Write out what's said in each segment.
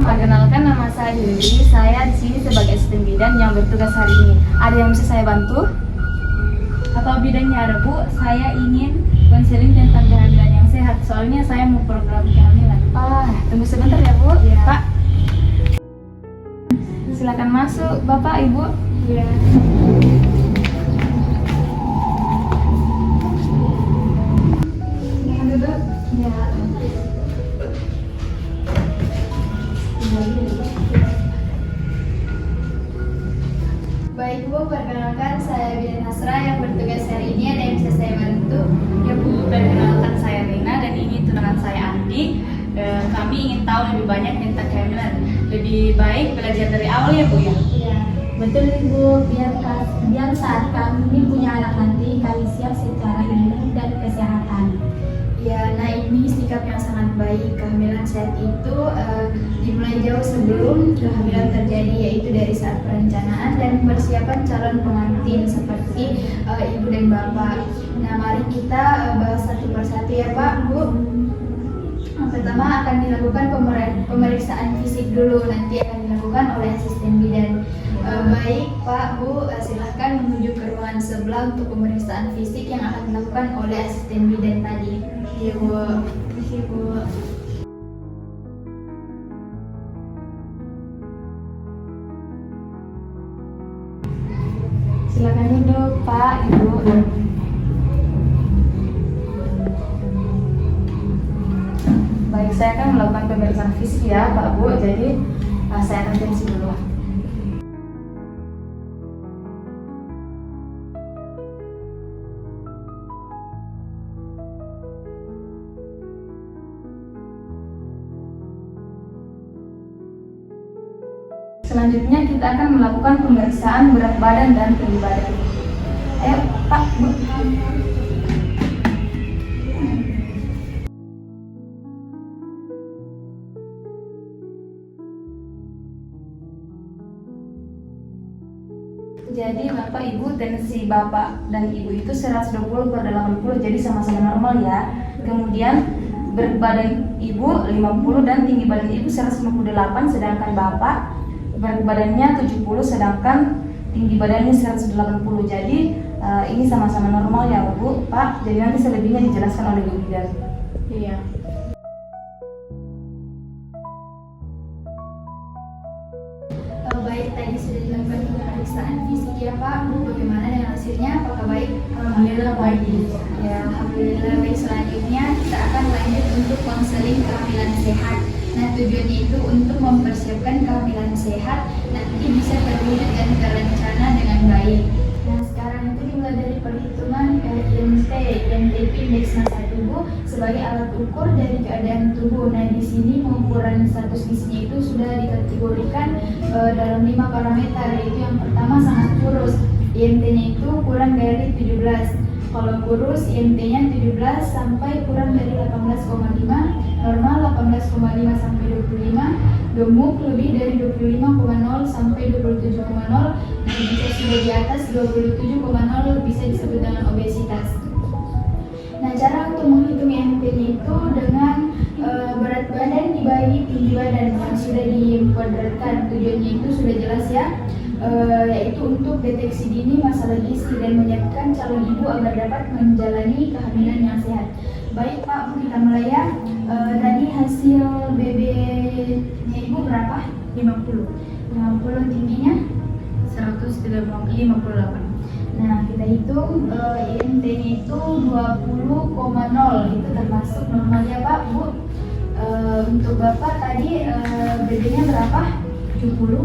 perkenalkan nama saya Yuli. Saya di sini sebagai asisten bidan yang bertugas hari ini. Ada yang bisa saya bantu? Apa bidangnya ada Bu? Saya ingin konseling tentang kehamilan yang sehat. Soalnya saya mau program kehamilan. Tunggu sebentar ya Bu. Ya. Pak, silakan masuk Bapak Ibu. Ya. Silakan duduk. Ya. Baik Bu, perkenalkan saya Bidan Hasra yang bertugas hari ini. Ada yang bisa saya bantu? Ya Bu, perkenalkan saya Rina dan ini tunangan saya Andi. Kami ingin tahu lebih banyak tentang kehamilan. Lebih baik belajar dari awal ya Bu ya. Ya. Betul Ibu, biar saat kami punya anak nanti kami siap secara ilmu dan kesehatan. Ya, nah ini sikap yang sangat baik. Kehamilan sehat itu dimulai jauh sebelum kehamilan terjadi, yaitu dari saat perencanaan dan persiapan calon pengantin seperti ibu dan bapak. Nah, mari kita bahas satu persatu ya Pak, Bu. Yang pertama akan dilakukan pemeriksaan fisik dulu, nanti akan dilakukan oleh asisten bidan. Baik Pak, Bu, silahkan menuju ke ruangan sebelah untuk pemeriksaan fisik yang akan dilakukan oleh asisten bidan tadi. Iya Bu, terima Bu. Silakan duduk Pak Ibu. Baik, saya akan melakukan pemeriksaan fisik ya Pak Bu. Jadi saya akan tensi dulu. Selanjutnya kita akan melakukan pemeriksaan berat badan dan tinggi badan. Ayo Pak Bu. Jadi Bapak Ibu, tensi Bapak dan Ibu itu 120/80, jadi sama-sama normal ya. Kemudian berat badan Ibu 50 dan tinggi badan Ibu 158, sedangkan Bapak berat badannya 70 sedangkan tinggi badannya 180. Jadi ini sama-sama normal ya Bu, Pak. Jadi nanti selebihnya dijelaskan oleh Bu bidan. Iya. Baik, tadi sudah dilakukan pemeriksaan fisik ya Pak, Bu. Bagaimana dengan hasilnya? Apakah baik? Alhamdulillah baik. Ya, alhamdulillah baik. Selanjutnya kita akan lanjut untuk konseling kehamilan sehat. Nah, tujuannya itu untuk mempersiapkan kehamilan sehat nanti bisa terwujud dan terencana dengan baik. Nah, sekarang itu dimulai dari perhitungan IMT indeks massa tubuh sebagai alat ukur dari keadaan tubuh. Nah, di sini pengukuran status gizinya itu sudah dikategorikan dalam 5 parameter, yaitu yang pertama sangat kurus. IMT-nya itu kurang dari 17. Kalau kurus, IMT-nya 17 sampai kurang dari 18,5, normal 18,5 sampai 25, gemuk lebih dari 25,0 sampai 27,0, dan jika sudah di atas 27,0 bisa disebut dengan obesitas. Nah, cara untuk menghitung IMT-nya itu dengan berat badan dibagi tinggi badan yang sudah dikuadratkan. Tujuannya itu sudah jelas ya, yaitu untuk deteksi dini masalah gizi dan menyiapkan calon ibu agar dapat menjalani kehamilan yang sehat. Baik Pak, Bu, kita mulai ya. Tadi hasil BB-nya Ibu berapa? 50. 50, tingginya 158. Nah, kita hitung IMT-nya itu 20,0, itu termasuk normal ya Pak, Bu. Untuk Bapak tadi BB-nya berapa? 70,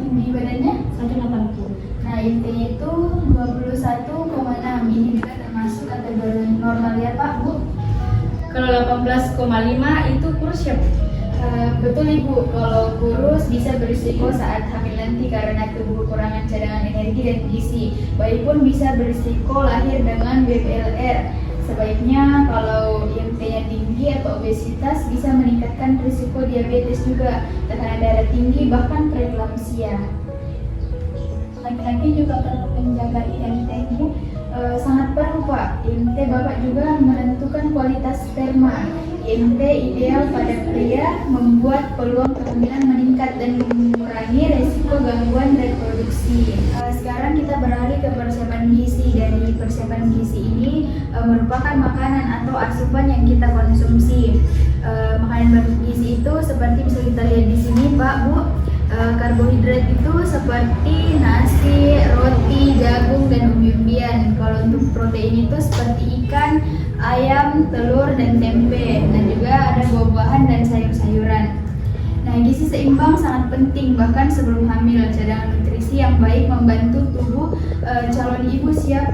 tinggi badannya 180. Nah, IMT-nya itu 21,6, ini juga termasuk kategori normal ya Pak, Bu. Kalau 18,5 itu kurus ya Bu? Betul Ibu, kalau kurus bisa berisiko saat hamil nanti karena tubuh kekurangan cadangan energi dan gizi. Bayi pun bisa berisiko lahir dengan BPLR. Sebaiknya kalau IMT-nya tinggi atau obesitas bisa meningkatkan risiko diabetes juga, tekanan darah tinggi, bahkan preeklamsia. Laki-laki juga perlu menjaga IMT ini sangat perlu Pak. IMT Bapak juga menentukan kualitas sperma. IMP ideal pada pria membuat peluang kehamilan meningkat dan mengurangi resiko gangguan reproduksi. Sekarang kita beralih ke persiapan gizi. Dari persiapan gizi ini merupakan makanan atau asupan yang kita konsumsi. Makanan bergizi itu seperti bisa kita lihat di sini, Pak, Bu. Karbohidrat itu seperti nasi, roti, jagung, dan umbi-umbian. Kalau untuk protein itu seperti ikan, ayam, telur, dan tempe. Dan juga ada buah-buahan dan sayur-sayuran. Nah, gizi seimbang sangat penting bahkan sebelum hamil. Cadangan nutrisi yang baik membantu tubuh calon ibu siap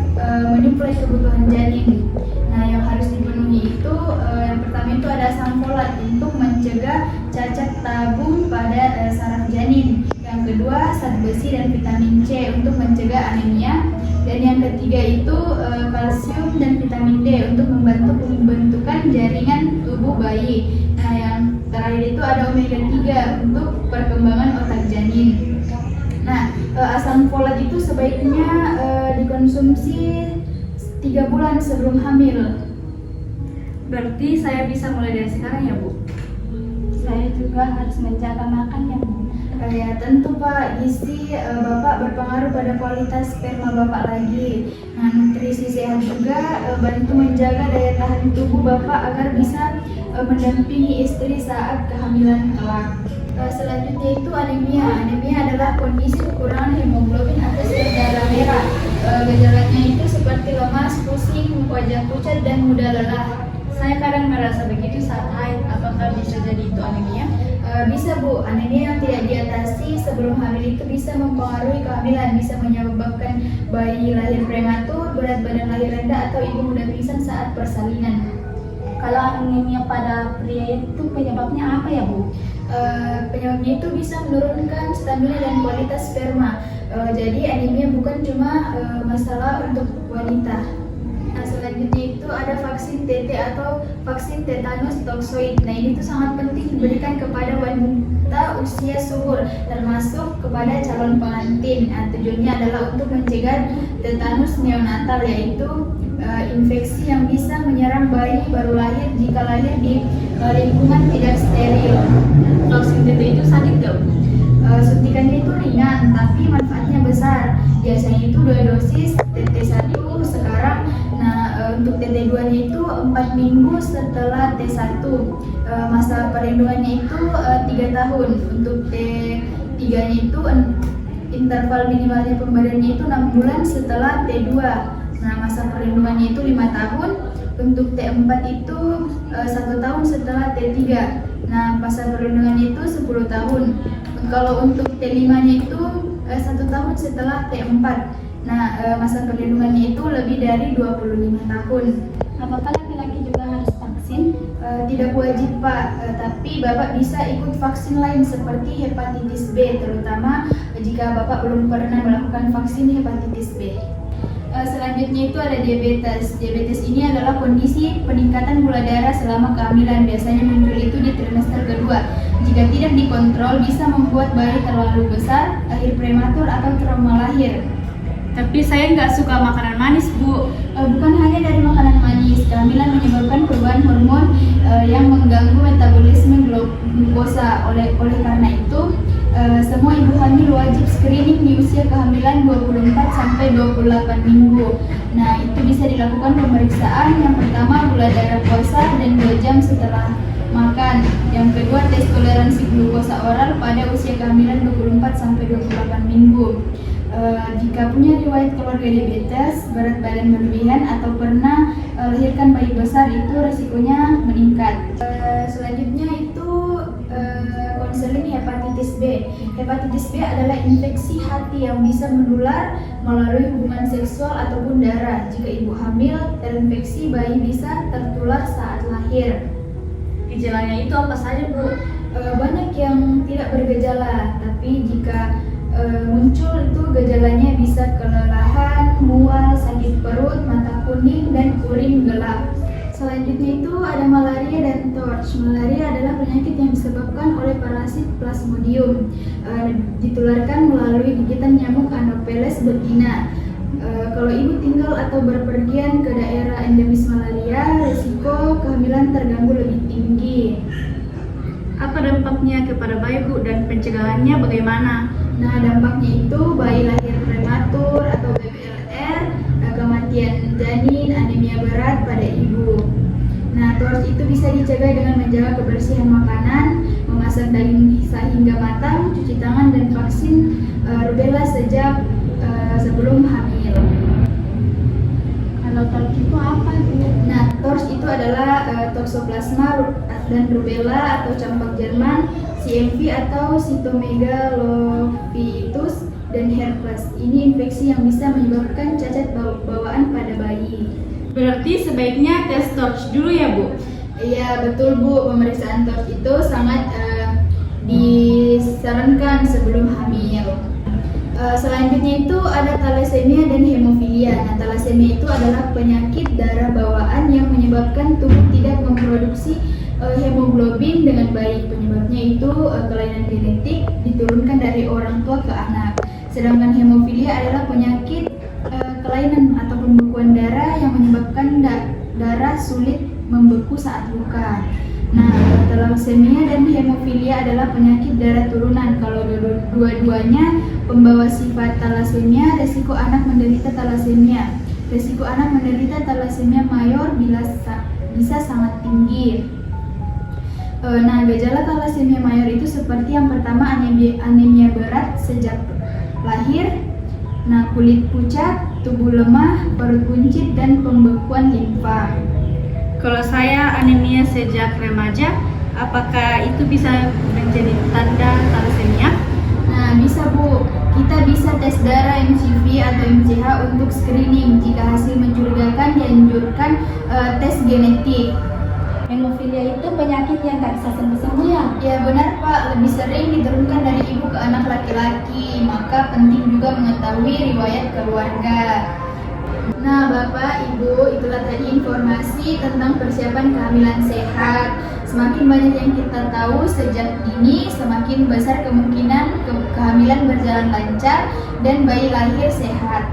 menyuplai kebutuhan janin. Nah, yang harus dipenuhi itu yang pertama itu ada asam folat untuk mencegah cacat tabung pada saraf janin. Yang kedua, zat besi dan vitamin C untuk mencegah anemia. Dan yang ketiga itu kalsium dan vitamin D untuk membantu pembentukan jaringan tubuh bayi. Nah, yang terakhir itu ada omega 3 untuk perkembangan otak janin. Nah, asam folat itu sebaiknya dikonsumsi 3 bulan sebelum hamil. Berarti saya bisa mulai dari sekarang ya, Bu? Saya juga harus menjaga makan ya, Bu. Ya tentu Pak, gizi Bapak berpengaruh pada kualitas sperma Bapak lagi. Nah, nutrisi sehat juga bantu menjaga daya tahan tubuh Bapak agar bisa mendampingi istri saat kehamilan kelak. Selanjutnya itu anemia. Anemia adalah kondisi kekurangan hemoglobin atau sel darah merah. Gejalanya itu seperti lemas, pusing, wajah pucat, dan mudah lelah. Saya kadang merasa begitu saat haid. Apakah bisa jadi itu anemia? Bisa Bu, anemia yang tidak diatasi sebelum hamil itu bisa mempengaruhi kehamilan, bisa menyebabkan bayi lahir prematur, berat badan lahir rendah, atau ibu mudah pingsan saat persalinan. Kalau anemia pada pria itu penyebabnya apa ya, Bu? Penyebabnya itu bisa menurunkan stamina dan kualitas sperma. Jadi anemia bukan cuma masalah untuk wanita. Nah, selanjutnya itu ada vaksin TT atau vaksin tetanus toksoid. Nah, ini tuh sangat penting diberikan kepada wanita usia subur, termasuk kepada calon pengantin. Nah, tujuannya adalah untuk mencegah tetanus neonatal, yaitu infeksi yang bisa menyerang bayi baru lahir jika lahir di lingkungan tidak steril. Vaksin TT itu sakit nggak, Bu? Suntikannya itu ringan, tapi manfaatnya besar. Biasanya itu 2 dosis TT1 sekarang. Nah, untuk TT2-nya itu 4 minggu setelah T1. Masa perlindungannya itu 3 tahun. Untuk T3-nya itu interval minimalnya pemberiannya itu 6 bulan setelah T2. Nah, masa perlindungannya itu 5 tahun. Untuk T4 itu 1 tahun setelah T3. Nah, masa perlindungannya itu 10 tahun. Kalau untuk T5-nya itu 1 tahun setelah T4. Nah, masa perlindungannya itu lebih dari 25 tahun. Apakah laki-laki juga harus vaksin? Tidak wajib Pak, tapi Bapak bisa ikut vaksin lain seperti hepatitis B, terutama jika Bapak belum pernah melakukan vaksin hepatitis B. Selanjutnya itu ada diabetes. Diabetes ini adalah kondisi peningkatan gula darah selama kehamilan. Biasanya muncul itu di trimester kedua. Jika tidak dikontrol bisa membuat bayi terlalu besar, lahir prematur, atau trauma lahir. Tapi saya nggak suka makanan manis, Bu. Bukan hanya dari makanan manis, kehamilan menyebabkan perubahan hormon yang mengganggu metabolisme glukosa. Oleh karena itu, semua ibu hamil wajib screening di usia kehamilan 24 sampai 28 minggu. Nah, itu bisa dilakukan pemeriksaan. Yang pertama, gula darah puasa dan 2 jam setelah makan. Yang kedua, tes toleransi glukosa oral pada usia kehamilan 24 sampai 28 minggu. Jika punya riwayat keluarga diabetes, berat badan berlebihan, atau pernah lahirkan bayi besar, itu resikonya meningkat. Selanjutnya itu konseling hepatitis B. Hepatitis B adalah infeksi hati yang bisa menular melalui hubungan seksual ataupun darah. Jika ibu hamil terinfeksi, bayi bisa tertular saat lahir. Gejalanya itu apa saja, Bu? Banyak yang tidak bergejala, tapi jika muncul itu gejalanya bisa kelelahan, mual, sakit perut, mata kuning, dan urin gelap. Selanjutnya itu ada malaria dan TORCH. Malaria adalah penyakit yang disebabkan oleh parasit Plasmodium, ditularkan melalui gigitan nyamuk Anopheles betina. Kalau ibu tinggal atau berpergian ke daerah endemis malaria, risiko kehamilan terganggu lebih tinggi. Apa dampaknya kepada bayi Bu dan pencegahannya bagaimana? Nah, dampaknya itu bayi lahir prematur atau BBLR, kematian janin, anemia berat pada ibu. Nah, TORS itu bisa dicegah dengan menjaga kebersihan makanan, memasak daging hingga matang, cuci tangan, dan vaksin rubella sejak sebelum hamil. Kalau TORS itu apa Bu? Nah, TORS itu adalah toxoplasma dan rubella atau campak Jerman, CMV atau cytomegalovirus, dan herpes. Ini infeksi yang bisa menyebabkan cacat bawaan pada bayi. Berarti sebaiknya tes TORS dulu ya Bu? Iya, betul Bu. Pemeriksaan TORS itu sangat disarankan sebelum hamil. Selanjutnya itu ada thalassemia dan hemofilia. Nah, thalassemia itu adalah penyakit darah bawaan yang menyebabkan tubuh tidak memproduksi hemoglobin dengan baik. Penyebabnya itu kelainan genetik diturunkan dari orang tua ke anak. Sedangkan hemofilia adalah penyakit kelainan atau pembekuan darah yang menyebabkan darah sulit membeku saat luka. Nah, thalassemia dan hemofilia adalah penyakit darah turunan. Kalau dua-duanya pembawa sifat thalassemia, resiko anak menderita thalassemia. Resiko anak menderita thalassemia mayor bisa sangat tinggi. Nah, gejala thalassemia mayor itu seperti yang pertama anemia berat sejak lahir. Nah, kulit pucat, tubuh lemah, perut buncit, dan pembekuan limfa. Kalau saya anemia sejak remaja, apakah itu bisa menjadi tanda thalassemia? Nah, bisa Bu. Kita bisa tes darah MCV atau MCH untuk screening. Jika hasil mencurigakan, dianjurkan tes genetik. Hemofilia itu penyakit yang tak bisa sembuh-sembuh ya? Ya benar Pak, lebih sering diturunkan dari ibu ke anak laki-laki. Maka penting juga mengetahui riwayat keluarga. Nah Bapak, Ibu, itulah tadi informasi tentang persiapan kehamilan sehat. Semakin banyak yang kita tahu sejak dini, semakin besar kemungkinan kehamilan berjalan lancar dan bayi lahir sehat.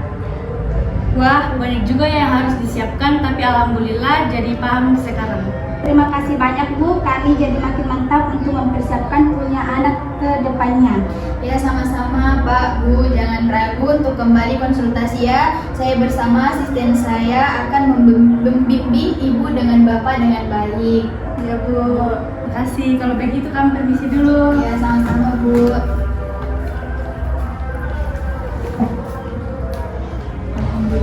Wah, banyak juga yang harus disiapkan, tapi alhamdulillah jadi paham sekarang. Terima kasih banyak Bu, kami jadi makin mantap untuk mempersiapkan punya anak ke depannya. Ya sama-sama Pak, Bu, jangan ragu untuk kembali konsultasi ya. Saya bersama asisten saya akan membimbing Ibu dengan Bapak dengan baik. Ya Bu, makasih. Kalau begitu kami permisi dulu. Ya sama-sama Bu.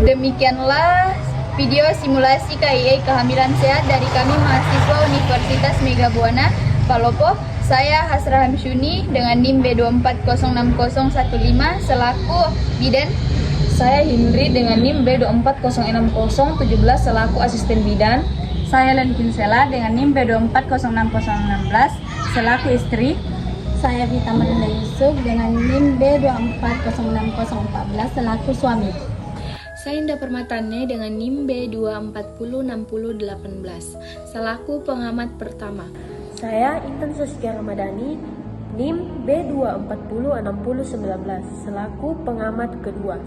Demikianlah video simulasi KIA kehamilan sehat dari kami mahasiswa Universitas Mega Buana Palopo. Saya Hasra Hamsyuni dengan NIM B24060115 selaku bidan. Saya Hindri dengan NIM B2406017 selaku asisten bidan. Saya Len Kinsela dengan NIM B2406016 selaku istri. Saya Vita Melinda Yusuf dengan NIM B2406014 selaku suami. Saya Indah Permatane dengan NIM B2406018 selaku pengamat pertama. Saya Intan Saskia Ramadhani, NIM B2406019 selaku pengamat kedua.